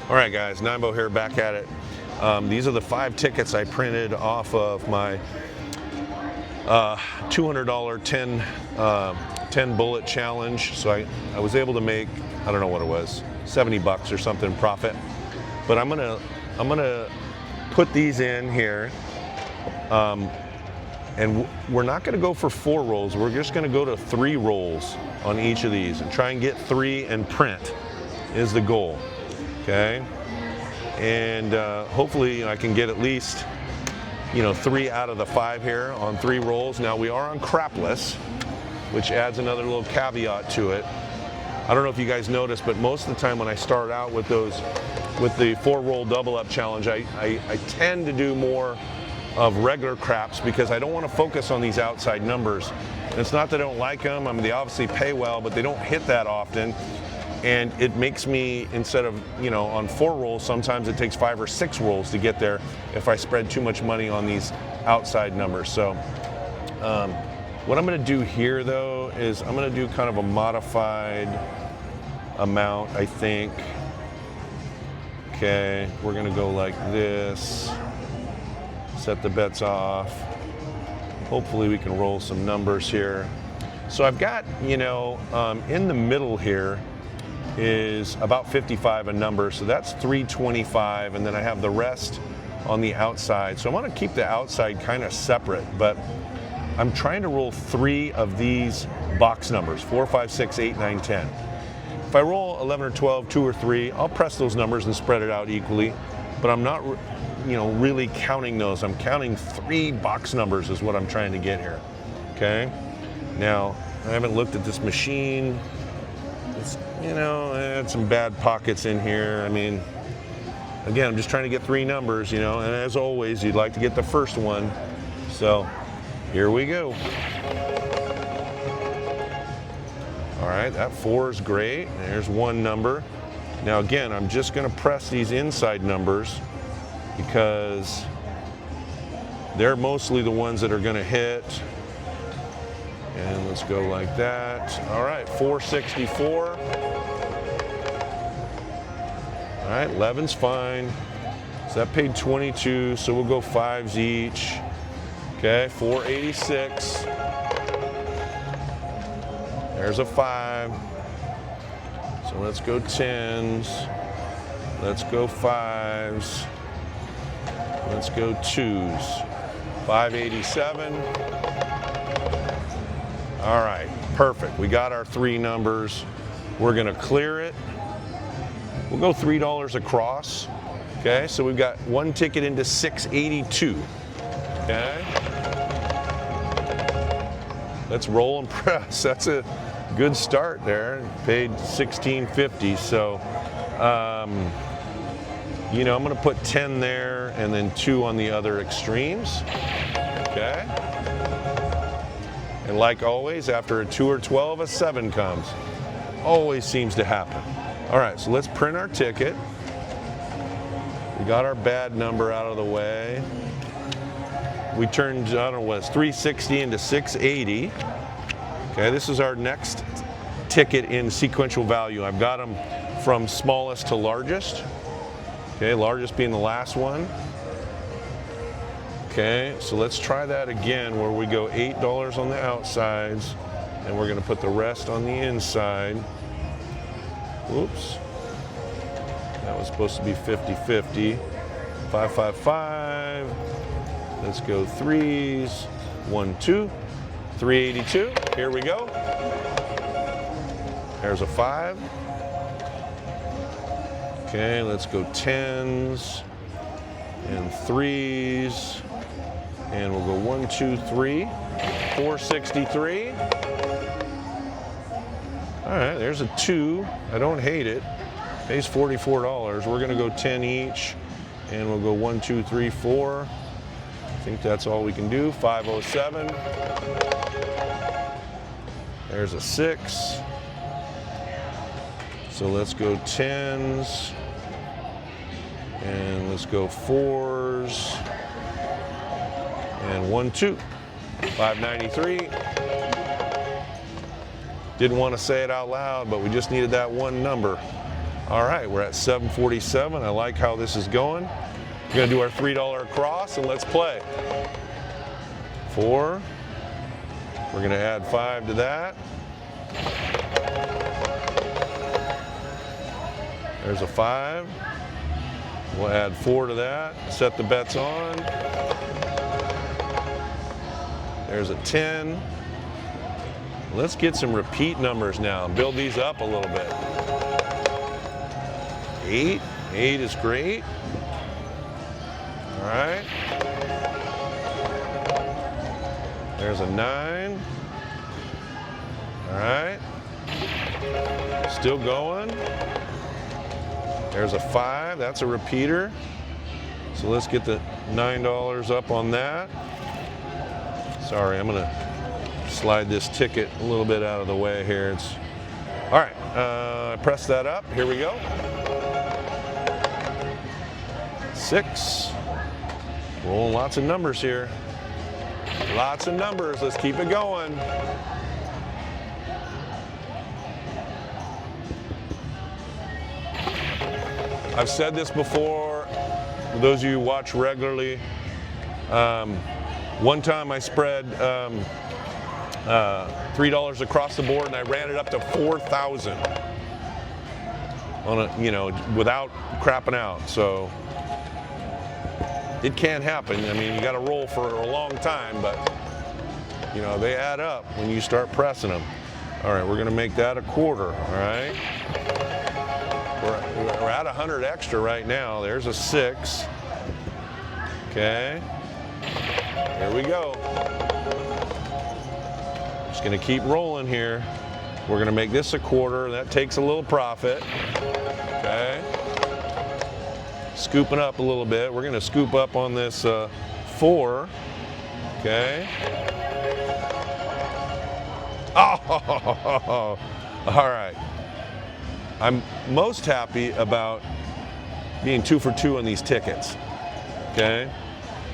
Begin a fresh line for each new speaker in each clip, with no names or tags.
All right, guys, Nimbo here, back at it. These are the 5 tickets I printed off of my $200 10 bullet challenge. So I was able to make, I don't know what it was, 70 bucks or something profit. But I'm gonna put these in here, and we're not gonna go for 4 rolls. We're just gonna go to 3 rolls on each of these and try and get 3 and print is the goal. Okay, and hopefully I can get at least 3 out of the 5 here on 3 rolls. Now we are on crapless, which adds another little caveat to it. I don't know if you guys noticed, but most of the time when I start out with the 4-roll double up challenge, I tend to do more of regular craps because I don't want to focus on these outside numbers. And it's not that I don't like them. I mean, they obviously pay well, but they don't hit that often. And it makes me, instead of, on 4 rolls, sometimes it takes 5 or 6 rolls to get there if I spread too much money on these outside numbers. So what I'm going to do here, though, is I'm going to do kind of a modified amount, I think. Okay, we're going to go like this. Set the bets off. Hopefully we can roll some numbers here. So I've got, in the middle here, is about 55 a number, so that's 325, and then I have the rest on the outside. So I want to keep the outside kind of separate, but I'm trying to roll 3 of these box numbers, 4, 5, 6, 8, 9, 10. If I roll 11 or 12, 2 or 3, I'll press those numbers and spread it out equally, but I'm not really counting those. I'm counting 3 box numbers is what I'm trying to get here. Okay, now I haven't looked at this machine. It's, I had some bad pockets in here. I mean, again, I'm just trying to get 3 numbers, and as always, you'd like to get the first one. So here we go. All right, that 4 is great. There's 1 number. Now again, I'm just gonna press these inside numbers because they're mostly the ones that are gonna hit. And let's go like that. All right, 464. All right, 11's fine. So that paid 22, so we'll go 5s each. Okay, 486. There's a 5. So let's go 10s. Let's go 5s. Let's go 2s. 587. All right, perfect. We got our 3 numbers. We're gonna clear it. We'll go $3 across. Okay, so we've got 1 ticket into 682. Okay. Let's roll and press. That's a good start there. Paid $16.50. So, I'm gonna put 10 there and then 2 on the other extremes. Okay. And like always, after a 2 or 12, a 7 comes. Always seems to happen. All right, so let's print our ticket. We got our bad number out of the way. We turned, I don't know what, it's 360 into 680. Okay, this is our next ticket in sequential value. I've got them from smallest to largest. Okay, largest being the last one. Okay, so let's try that again where we go $8 on the outsides and we're gonna put the rest on the inside. Oops, that was supposed to be 50-50. 555, let's go 3s, 1, 2, 382, here we go. There's a 5. Okay, let's go 10s and 3s. And we'll go 1, 2, 3, 463. All right, there's a 2. I don't hate it. Pays $44. We're gonna go 10 each, and we'll go 1, 2, 3, 4. I think that's all we can do. 507. There's a 6. So let's go 10s, and let's go 4s. And 1, 2, 593. Didn't want to say it out loud, but we just needed that 1 number. All right, we're at 747. I like how this is going. We're gonna do our $3 across and let's play. 4. We're gonna add 5 to that. There's a 5. We'll add 4 to that. Set the bets on. There's a 10. Let's get some repeat numbers now. Build these up a little bit. 8. 8 is great. All right. There's a 9. All right. Still going. There's a 5. That's a repeater. So let's get the $9 up on that. Sorry, I'm going to slide this ticket a little bit out of the way here. All right. Press that up. Here we go. 6. Rolling lots of numbers here. Lots of numbers. Let's keep it going. I've said this before, for those of you who watch regularly. One time I spread $3 across the board and I ran it up to 4,000 on a, without crapping out. So it can happen. I mean, you got to roll for a long time, but they add up when you start pressing them. All right, we're going to make that a quarter. All right. We're at 100 extra right now. There's a 6. Okay. Here we go. Just going to keep rolling here. We're going to make this a quarter. That takes a little profit. Okay. Scooping up a little bit. We're going to scoop up on this 4. Okay. Oh, all right. I'm most happy about being 2 for 2 on these tickets. Okay.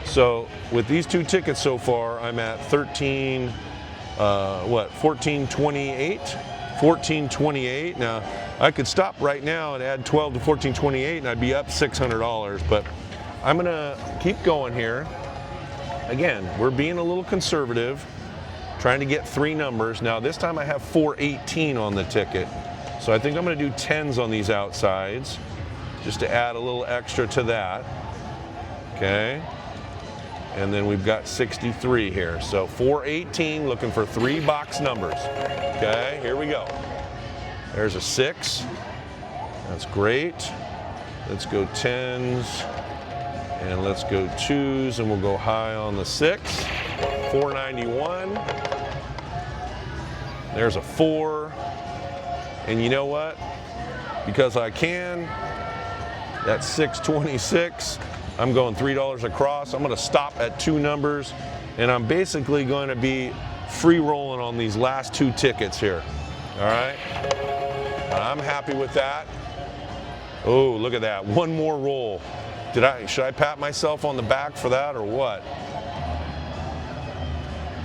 So with these 2 tickets so far, I'm at 1428. 1428. Now I could stop right now and add 12 to 1428 and I'd be up $600, but I'm gonna keep going here. Again, we're being a little conservative, trying to get 3 numbers. Now this time I have 418 on the ticket, so I think I'm gonna do 10s on these outsides just to add a little extra to that. Okay. And then we've got 63 here. So 418, looking for 3 box numbers. Okay, here we go. There's a 6. That's great. Let's go 10s. And let's go 2s, and we'll go high on the 6. 491. There's a 4. And you know what? Because I can, that's 626. I'm going $3 across. I'm going to stop at 2 numbers, and I'm basically going to be free rolling on these last 2 tickets here. All right? I'm happy with that. Oh, look at that. 1 more roll. Should I pat myself on the back for that or what?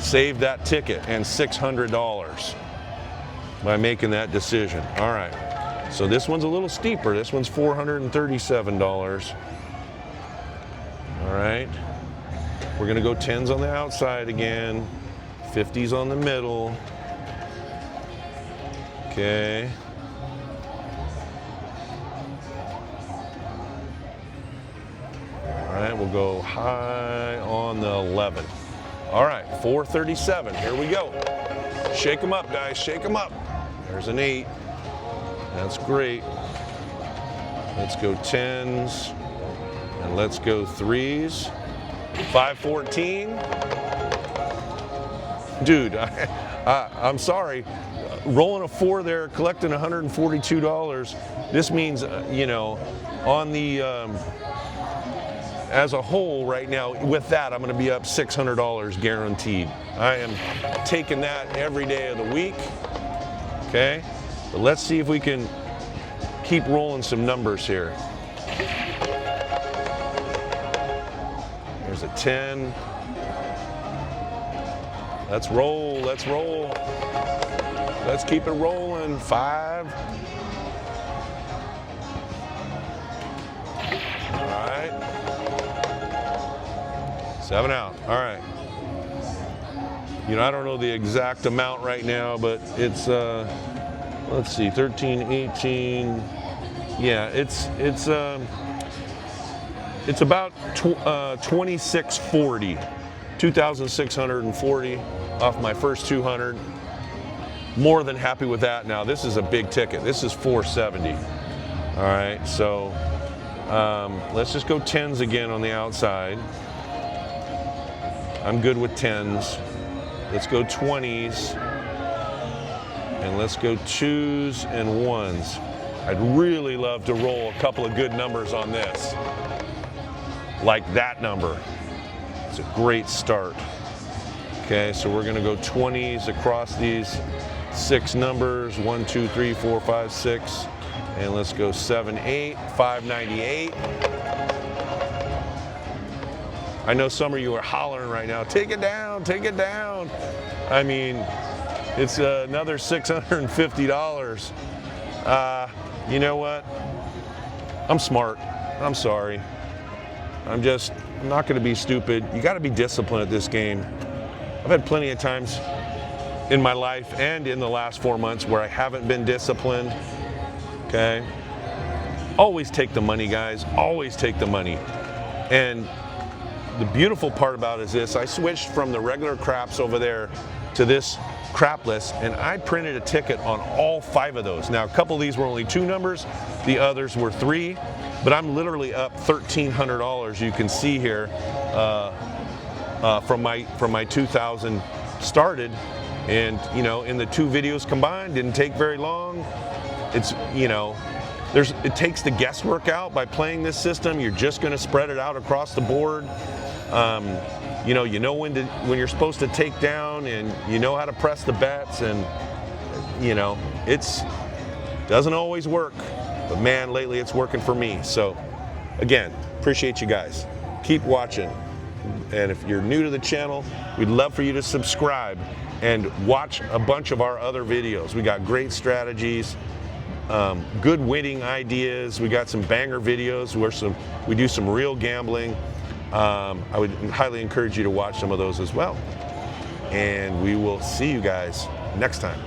Saved that ticket and $600 by making that decision. All right. So this one's a little steeper. This one's $437. All right, we're gonna go 10s on the outside again, 50s on the middle. Okay. All right, we'll go high on the 11. All right, 437, here we go. Shake them up, guys, shake them up. There's an 8, that's great. Let's go 10s. And let's go 3s. 514. Dude, I'm sorry. Rolling a 4 there, collecting $142. This means, on the, as a whole right now, with that, I'm going to be up $600 guaranteed. I am taking that every day of the week. Okay? But let's see if we can keep rolling some numbers here. There's a 10. Let's roll, let's roll. Let's keep it rolling. 5. 7 out. All right. You know, I don't know the exact amount right now, but it's let's see, 13, 18. Yeah, it's about 2640, 2,640 off my first 200. More than happy with that. Now this is a big ticket. This is 470. All right, so let's just go 10s again on the outside. I'm good with 10s. Let's go 20s. And let's go 2s and 1s. I'd really love to roll a couple of good numbers on this. Like that number. It's a great start. Okay, so we're gonna go 20s across these 6 numbers. 1, 2, 3, 4, 5, 6. And let's go 7, 8, 598. I know some of you are hollering right now, take it down, take it down. I mean, it's another $650. You know what? I'm smart. I'm sorry. I'm not going to be stupid. You got to be disciplined at this game. I've had plenty of times in my life and in the last 4 months where I haven't been disciplined. Okay? Always take the money, guys. Always take the money. And the beautiful part about it is this. I switched from the regular craps over there to this crapless, and I printed a ticket on all 5 of those. Now, a couple of these were only 2 numbers. The others were 3. But I'm literally up $1,300. You can see here from my 2,000 started, and you know, in the 2 videos combined, didn't take very long. It's, you know, it takes the guesswork out by playing this system. You're just going to spread it out across the board. You know when you're supposed to take down, and you know how to press the bets, and you know doesn't always work. But man, lately it's working for me. So again, appreciate you guys. Keep watching. And if you're new to the channel, we'd love for you to subscribe and watch a bunch of our other videos. We got great strategies, good winning ideas. We got some banger videos where we do some real gambling. I would highly encourage you to watch some of those as well. And we will see you guys next time.